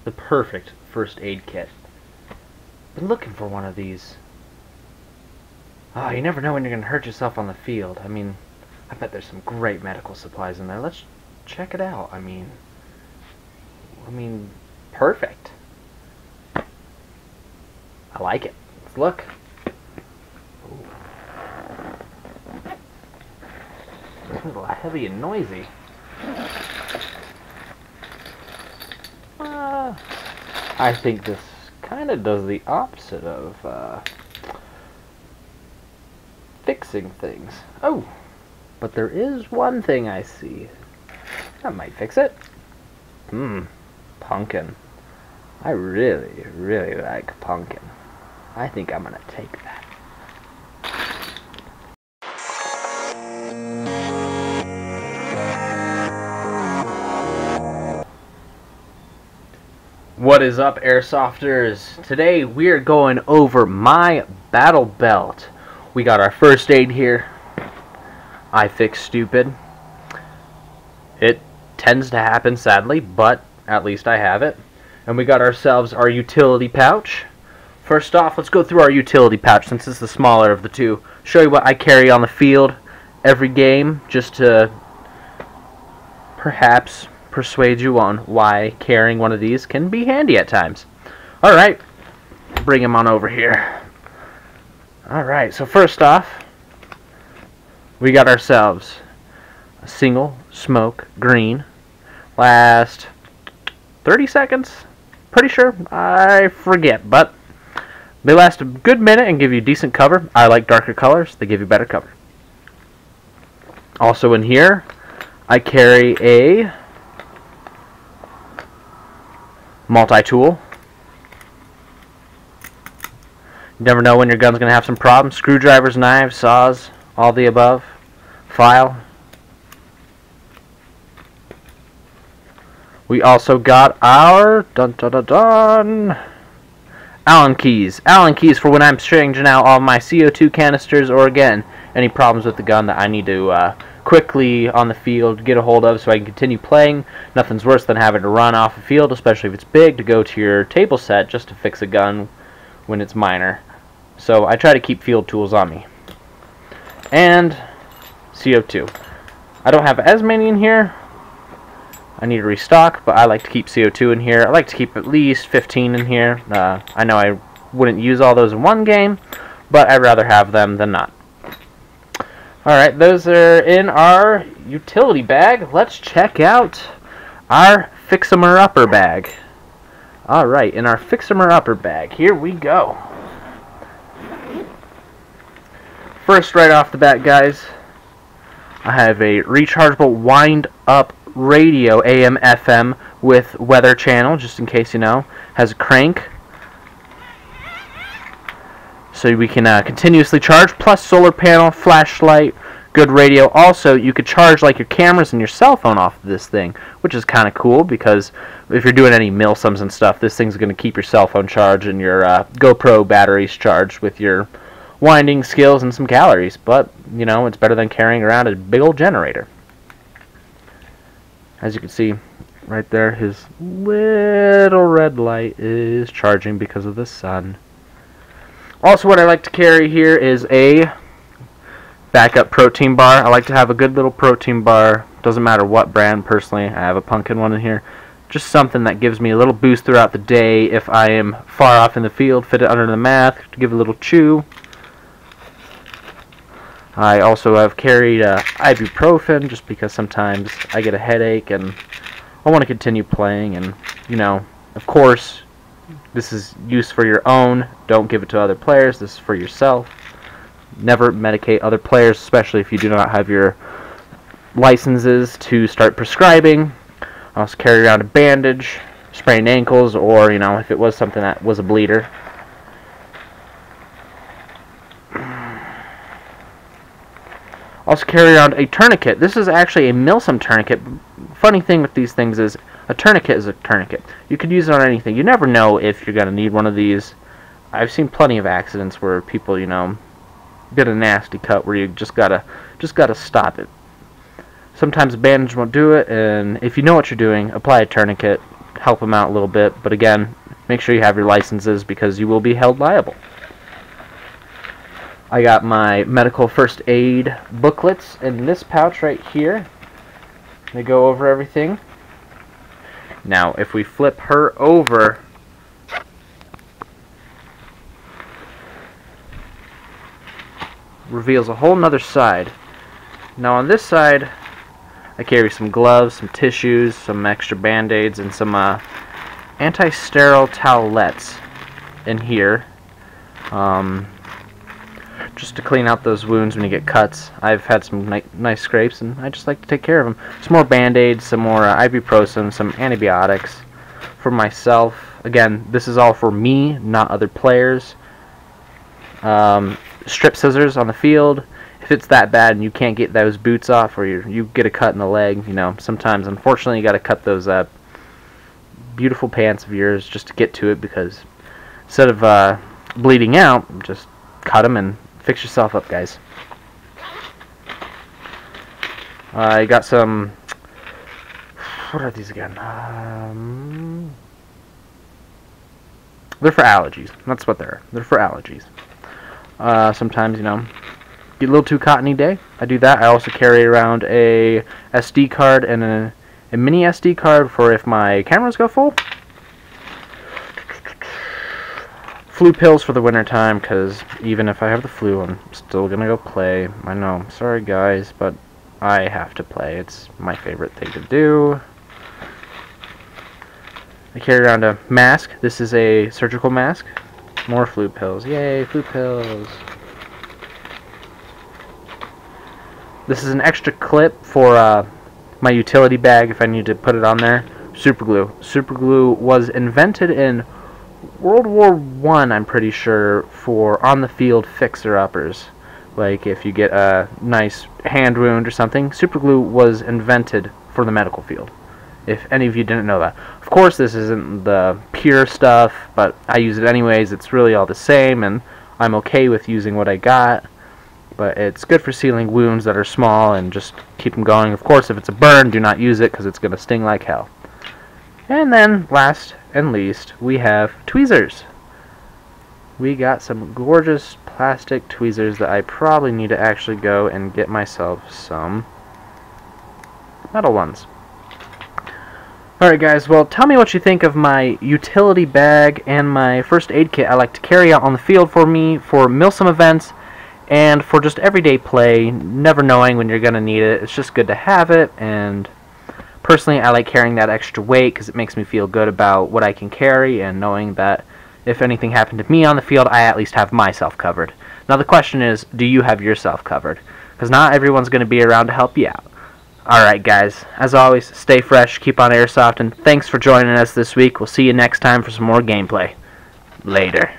The perfect first aid kit. Been looking for one of these. Ah, you never know when you're going to hurt yourself on the field. I mean, I bet there's some great medical supplies in there. Let's check it out. I mean, perfect. I like it. Let's look. Ooh. It's a little heavy and noisy. I think this kind of does the opposite of fixing things. Oh, but there is one thing I see. That might fix it. Pumpkin. I really, really like pumpkin. I think I'm gonna take that. What is up, Airsofters? Today we are going over my battle belt. We got our first aid here. I fix stupid. It tends to happen, sadly, but at least I have it. And we got ourselves our utility pouch. First off, let's go through our utility pouch since it's the smaller of the two. Show you what I carry on the field every game, just to perhaps persuade you on why carrying one of these can be handy at times. Alright, bring him on over here. Alright, so first off, we got ourselves a single smoke green. Last 30 seconds? Pretty sure. I forget, but they last a good minute and give you decent cover. I like darker colors. They give you better cover. Also in here, I carry a multi-tool. You never know when your gun's going to have some problems. Screwdrivers, knives, saws, all the above. File. We also got our Allen keys. Allen keys for when I'm changing out all my CO2 canisters, or again, any problems with the gun that I need to quickly on the field get a hold of so I can continue playing. Nothing's worse than having to run off the field, especially if it's big, to go to your table set just to fix a gun when it's minor. So I try to keep field tools on me. And CO2. I don't have as many in here. I need to restock, but I like to keep CO2 in here. I like to keep at least 15 in here. I know I wouldn't use all those in one game, but I'd rather have them than not. Alright, those are in our utility bag. Let's check out our Fix-em-er-upper bag. Alright, in our Fix-em-er-upper bag, here we go. First, right off the bat, guys, I have a rechargeable wind-up radio, AM, FM, with weather channel, just in case you know. Has a crank, so we can continuously charge, plus solar panel, flashlight, good radio. Also, you could charge like your cameras and your cell phone off of this thing, which is kind of cool, because if you're doing any milsims and stuff, this thing's going to keep your cell phone charged and your GoPro batteries charged with your winding skills and some calories. But, you know, it's better than carrying around a big old generator. As you can see right there, his little red light is charging because of the sun. Also, what I like to carry here is a backup protein bar. I like to have a good little protein bar. Doesn't matter what brand, personally. I have a pumpkin one in here. Just something that gives me a little boost throughout the day if I am far off in the field. Fit it under the mat to give it a little chew. I also have carried ibuprofen, just because sometimes I get a headache and I want to continue playing. And, you know, of course, this is used for your own. Don't give it to other players. This is for yourself. Never medicate other players, especially if you do not have your licenses to start prescribing. I also carry around a bandage, sprained ankles, or, you know, if it was something that was a bleeder. Also carry around a tourniquet. This is actually a milsim tourniquet. Funny thing with these things is a tourniquet is a tourniquet. You could use it on anything. You never know if you're going to need one of these. I've seen plenty of accidents where people, you know, get a nasty cut where you just gotta stop it. Sometimes a bandage won't do it, and if you know what you're doing, apply a tourniquet. help them out a little bit. But again, make sure you have your licenses because you will be held liable. I got my medical first aid booklets in this pouch right here. They go over everything. Now, if we flip her over, reveals a whole nother side. Now on this side, I carry some gloves, some tissues, some extra band-aids, and some anti-sterile towelettes in here. Just to clean out those wounds when you get cuts. I've had some nice scrapes, and I just like to take care of them. Some more band-aids, some more ibuprofen, some antibiotics for myself. Again, this is all for me, not other players. Strip scissors on the field. If it's that bad and you can't get those boots off, or you get a cut in the leg, you know, sometimes, unfortunately, you got to cut those beautiful pants of yours just to get to it, because instead of bleeding out, just cut them and fix yourself up, guys. I got some... What are these again? They're for allergies. That's what they're. They're for allergies. Sometimes, you know, get a little too cottony day. I do that. I also carry around a SD card and a mini SD card for if my cameras go full. Flu pills for the winter time, because even if I have the flu, I'm still gonna go play. I know, sorry guys, but I have to play. It's my favorite thing to do. I carry around a mask. This is a surgical mask. More flu pills. Yay, flu pills. This is an extra clip for my utility bag if I need to put it on there. Super glue. Super glue was invented in World War I, I'm pretty sure, for on-the-field fixer-uppers. Like if you get a nice hand wound or something, super glue was invented for the medical field. If any of you didn't know that. Of course, this isn't the pure stuff, but I use it anyways. It's really all the same, and I'm okay with using what I got. But it's good for sealing wounds that are small and just keep them going. Of course, if it's a burn, do not use it because it's going to sting like hell. And then, last and least, we have tweezers. We got some gorgeous plastic tweezers that I probably need to actually go and get myself some metal ones. Alright guys, well, tell me what you think of my utility bag and my first aid kit I like to carry out on the field for me, for Milsim events, and for just everyday play, never knowing when you're going to need it. It's just good to have it, and personally I like carrying that extra weight because it makes me feel good about what I can carry, and knowing that if anything happened to me on the field, I at least have myself covered. Now the question is, do you have yourself covered? Because not everyone's going to be around to help you out. Alright guys, as always, stay fresh, keep on Airsoft, and thanks for joining us this week. We'll see you next time for some more gameplay. Later.